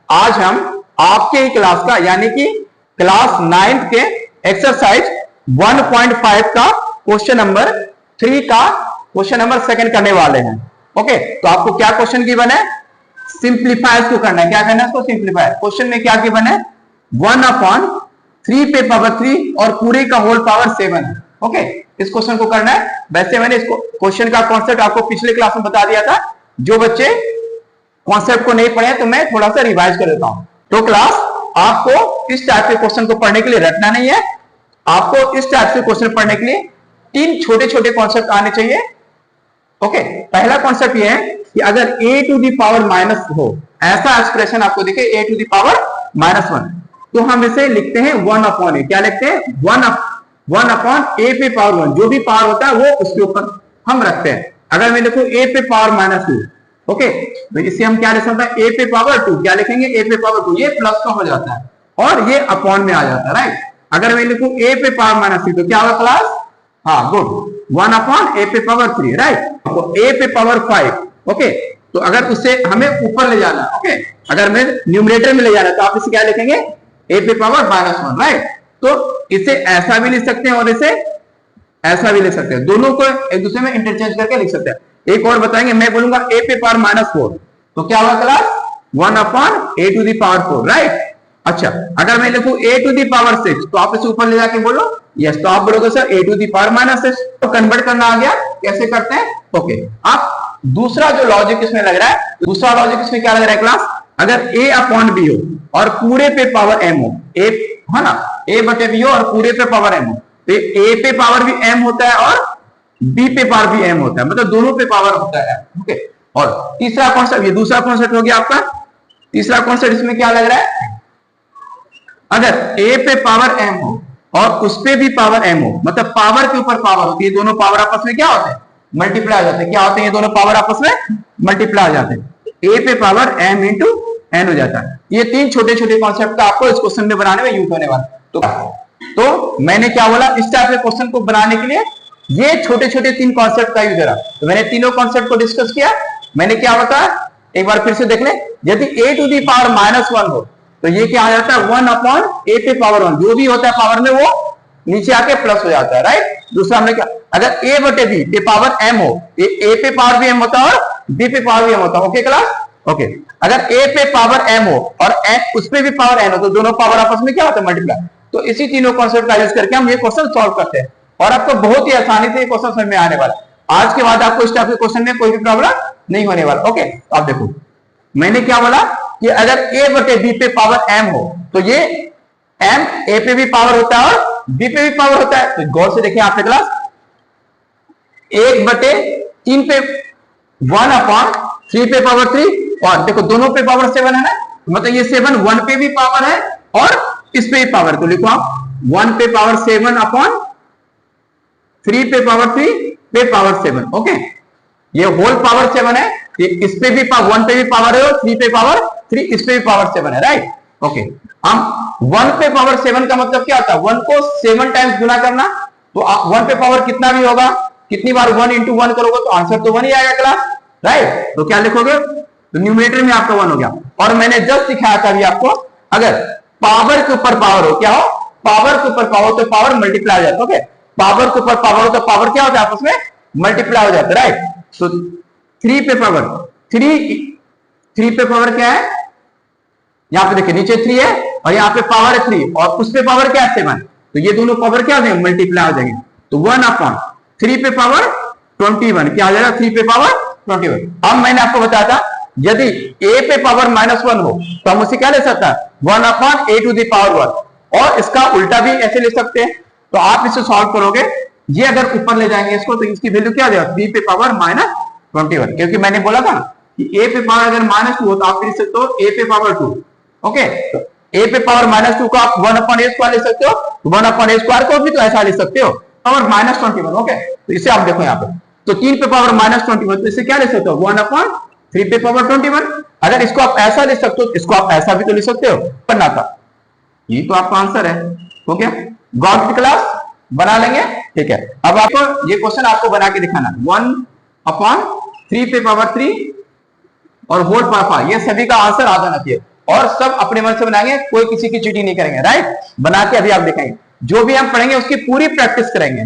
आज हम आपके ही क्लास का यानी कि क्लास 9th के एक्सरसाइज 1.5 का क्वेश्चन नंबर 3 का क्वेश्चन नंबर 2 करने वाले हैं। ओके, तो आपको क्या क्वेश्चन गिवन है? सिंप्लीफाई इसको करना है। क्या करना है इसको? सिंप्लीफाई। क्वेश्चन में क्या गिवन है? 1/3 पे पावर 3 और पूरे का होल पावर 7 है। ओके, इस क्वेश्चन को करना है। वैसे मैंने इसको क्वेश्चन का कॉन्सेप्ट आपको पिछले क्लास में बता दिया था। जो बच्चे कॉन्सेप्ट को नहीं पढ़े तो मैं थोड़ा सा रिवाइज कर देता हूं। तो क्लास आपको इस टाइप के क्वेश्चन को पढ़ने के लिए रटना नहीं है। आपको इस टाइप से क्वेश्चन पढ़ने के लिए 3 छोटे छोटे कॉन्सेप्ट आने चाहिए। ओके, पहला कॉन्सेप्ट ये है कि अगर a to the power minus हो, ऐसा एक्सप्रेशन आपको दिखे a टू दी पावर -1, तो हम इसे लिखते हैं 1/a। क्या लिखते हैं? 1/a पे पावर 1। जो भी पावर होता है वो उसके ऊपर हम रखते हैं। अगर मैं देखो a पे पावर -2, ओके, तो इससे हम क्या लिख सकते हैं? a पे पावर 2। क्या लिखेंगे? a पे पावर 2। ये प्लस का हो जाता है और ये अपॉन में आ जाता है, राइट। अगर मैं लिखूं a पे पावर -3 तो क्या होगा क्लास? हाँ, गुड, 1/a पे पावर 3, राइट। तो a पे पावर 5, ओके, तो अगर उससे हमें ऊपर ले जाना, ओके, अगर मैं न्यूमरेटर में ले जाना तो आप इसे क्या लिखेंगे? a पे पावर -1, राइट। तो इसे ऐसा भी लिख सकते हैं और इसे ऐसा भी लिख सकते हैं। दोनों को एक दूसरे में इंटरचेंज करके लिख सकते हैं। एक और बताएंगे, मैं बोलूंगा a पे पावर -4 तो क्या होगा class? 1/a to the power 4, right. अच्छा, अगर मैं लिखूं a टू दी पावर 6 तो आप इसे ऊपर ले जाके बोलो यस, तो आप बोलोगे sir a to the power -6। तो कन्वर्ट करना आ गया। कैसे करते हैं? ओके, आप दूसरा जो लॉजिक इसमें लग रहा है, दूसरा लॉजिक इसमें क्या लग रहा है क्लास? अगर a/b हो और पूरे पे पावर m हो, a है ना, a/b हो और पूरे पे पावर m हो, तो a पे पावर भी m होता है और b पे पावर भी m होता है, मतलब दोनों पे पावर होता है। ओके, और तीसरा कॉन्सेप्ट, ये दूसरा कॉन्सेप्ट हो गया आपका। तीसरा कॉन्सेप्ट इसमें क्या लग रहा है? अगर a पे पावर m हो और उस पे भी पावर m हो, मतलब पावर के ऊपर पावर होती है, दोनों पावर आपस में क्या होते हैं? मल्टीप्लाई हो जाते हैं। क्या होते हैं? ये दोनों पावर आपस में मल्टीप्लाई हो जाते हैं। a पे पावर m इंटू n हो जाता है। ये 3 छोटे छोटे कॉन्सेप्ट आपको इस क्वेश्चन में बनाने में यूज होने वाला। तो मैंने क्या बोला, इस टाइप के क्वेश्चन को बनाने के लिए ये छोटे छोटे 3 कॉन्सेप्ट का यूज करा। तो मैंने तीनों कॉन्सेप्ट को डिस्कस किया। मैंने क्या बताया, एक बार फिर से देख ले। यदि a टू दी पावर -1 हो तो ये क्या आ जाता है? 1/a पे पावर 1। जो भी होता है पावर में वो नीचे आके प्लस हो जाता है, राइट। दूसरा हमने क्या, अगर a/b पे पावर m हो, a पे पावर भी m होता है और b पे पावर भी m होता है। ओके क्लास, ओके, अगर a पे पावर m हो और उस पे भी पावर n हो तो दोनों पावर आपस में क्या होता है? मल्टीप्लाई। तो इसी तीनों कॉन्सेप्ट का यूज करके हम ये क्वेश्चन सॉल्व करते हैं और आपको बहुत ही आसानी से ये क्वेश्चन समझ में आने वाला। आज के बाद आपको इस टाइप के क्वेश्चन में कोई भी प्रॉब्लम नहीं होने वाला। ओके, आप देखो, मैंने क्या बोला कि अगर a/b पे पावर m हो तो ये m a पे भी पावर होता है और b पे भी पावर होता है। तो गौर से देखिए आपके क्लास, 1/3 पे 1/3 पे पावर 3 और देखो दोनों पे पावर 7 है ना, मतलब ये 7 1 पे भी पावर है और इस पे भी पावर। तो लिखो आप 1 पे पावर 7/3 पे पावर 3 पे पावर 7। ओके, ये होल पावर 7 है। ये इस पे भी 1 पे भी पावर है और 3 पे पावर 3 इस पे भी पावर 7 है, राइट। ओके, हम 1 पे पावर 7 का मतलब क्या होता है? 1 को 7 टाइम्स गुना करना। तो 1 पे पावर कितना भी होगा, कितनी बार 1 × 1 करोगे तो आंसर तो 1 ही आएगा क्लास, राइट। तो क्या लिखोगे? तो न्यूमरेटर में आपका 1 हो गया। और मैंने जस्ट दिखाया था अभी आपको, अगर पावर के ऊपर पावर हो, क्या हो? पावर के ऊपर पावर, तो पावर मल्टीप्लाई हो जाता है। ओके, पावर के ऊपर पावर हो तो पावर क्या होता है? आपस में मल्टीप्लाई हो जाता है, राइट। तो 3 पे पावर 3 पे पावर क्या है? यहां पे देखिए नीचे 3 है और यहाँ पे पावर है 3 और उस पे पावर क्या है? 7। तो ये दोनों पावर क्या हो जाएंगे? मल्टीप्लाई हो जाएंगे। तो 1/3 पे पावर 21 क्या हो जाएगा? 3 पे पावर 21। अब मैंने आपको बताया था यदि a पे पावर -1 हो तो हम उसे क्या ले सकता है? 1/a to the power 1। और इसका उल्टा भी ऐसे ले सकते हैं। तो आप इसे सॉल्व करोगे, ये अगर ऊपर ले जाएंगे इसको तो इसकी वैल्यू क्या आ जाएगा? 3 पे पावर -21। क्योंकि मैंने बोला था कि a पे पावर अगर -2 हो तो आप लिख सकते हो a पे पावर 2। ओके, तो a पे पावर -2 को आप 1/a² ले सकते हो, 1/a² को भी तो ऐसा लिख सकते हो, पावर -21। ओके, तो इसे आप देखो यहाँ पे, तो 3 पे पावर -21, तो इसे क्या लिख सकते हो? 1/3 पे पावर 21। अगर इसको आप ऐसा लिख सकते हो, इसको आप ऐसा भी तो लिख सकते हो, पन्ना था। ये तो आपका आंसर है। हो गया, गॉट क्लास बना लेंगे, ठीक है। अब आपको ये क्वेश्चन आपको बना के दिखाना, 1/3 पे पावर 3 और होल पावर 5, ये सभी का आंसर आ जाना चाहिए। और सब अपने मन से बनाएंगे, कोई किसी की चीटिंग नहीं करेंगे, राइट। बना के अभी आप दिखाएंगे, जो भी हम पढ़ेंगे उसकी पूरी प्रैक्टिस करेंगे।